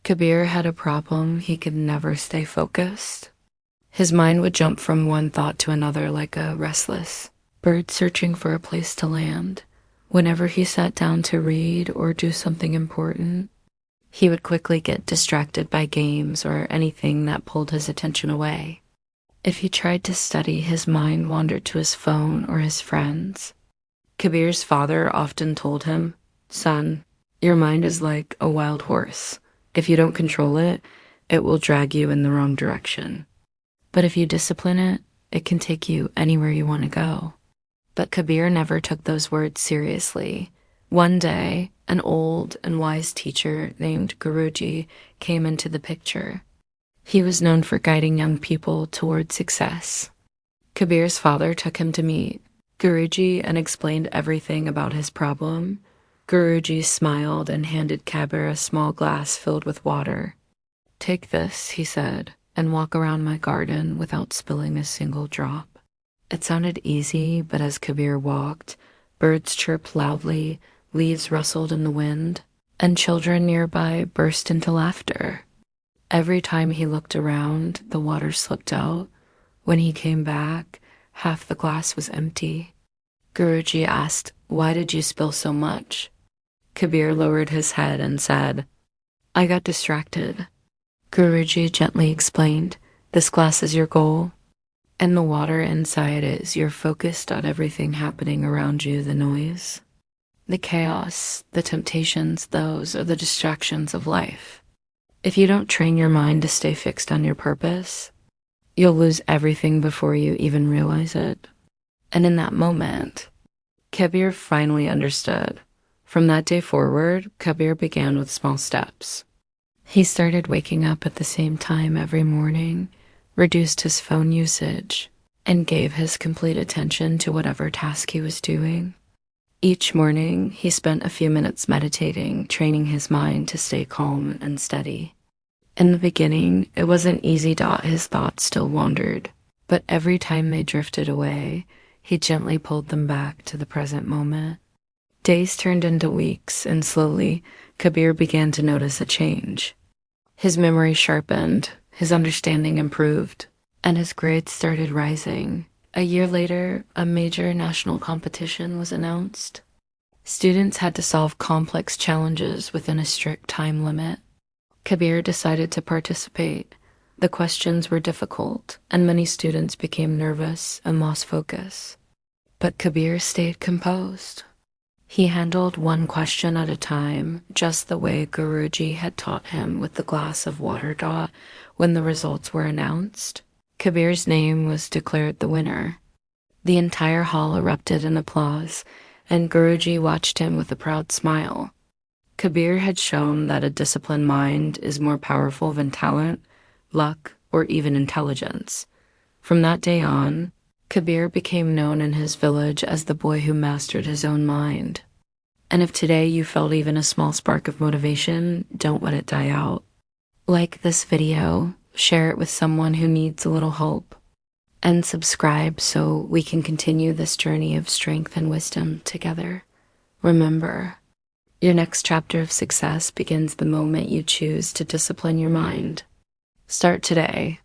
Kabir had a problem. He could never stay focused. His mind would jump from one thought to another like a restless bird searching for a place to land. Whenever he sat down to read or do something important, he would quickly get distracted by games or anything that pulled his attention away. If he tried to study, his mind wandered to his phone or his friends. Kabir's father often told him, "Son, your mind is like a wild horse. If you don't control it, it will drag you in the wrong direction. But if you discipline it, it can take you anywhere you want to go." But Kabir never took those words seriously. One day, an old and wise teacher named Guruji came into the picture. He was known for guiding young people toward success. Kabir's father took him to meet Guruji and explained everything about his problem. Guruji smiled and handed Kabir a small glass filled with water. "Take this," he said, "and walk around my garden without spilling a single drop." It sounded easy, but as Kabir walked, birds chirped loudly, leaves rustled in the wind, and children nearby burst into laughter. Every time he looked around, the water slipped out. When he came back, half the glass was empty. Guruji asked, "Why did you spill so much?" Kabir lowered his head and said, "I got distracted." Guruji gently explained, "This glass is your goal, and the water inside is you're focused on everything happening around you, the noise, the chaos, the temptations, those are the distractions of life. If you don't train your mind to stay fixed on your purpose, you'll lose everything before you even realize it." And in that moment, Kabir finally understood. From that day forward, Kabir began with small steps. He started waking up at the same time every morning, reduced his phone usage, and gave his complete attention to whatever task he was doing. Each morning, he spent a few minutes meditating, training his mind to stay calm and steady. In the beginning, it wasn't easy. His thoughts still wandered, but every time they drifted away, he gently pulled them back to the present moment. Days turned into weeks, and slowly, Kabir began to notice a change. His memory sharpened, his understanding improved, and his grades started rising. A year later, a major national competition was announced. Students had to solve complex challenges within a strict time limit. Kabir decided to participate. The questions were difficult, and many students became nervous and lost focus. But Kabir stayed composed. He handled one question at a time, just the way Guruji had taught him with the glass of water. When the results were announced, Kabir's name was declared the winner. The entire hall erupted in applause, and Guruji watched him with a proud smile. Kabir had shown that a disciplined mind is more powerful than talent, luck, or even intelligence. From that day on, Kabir became known in his village as the boy who mastered his own mind. And if today you felt even a small spark of motivation, don't let it die out. Like this video, share it with someone who needs a little hope, and subscribe so we can continue this journey of strength and wisdom together. Remember, your next chapter of success begins the moment you choose to discipline your mind. Start today.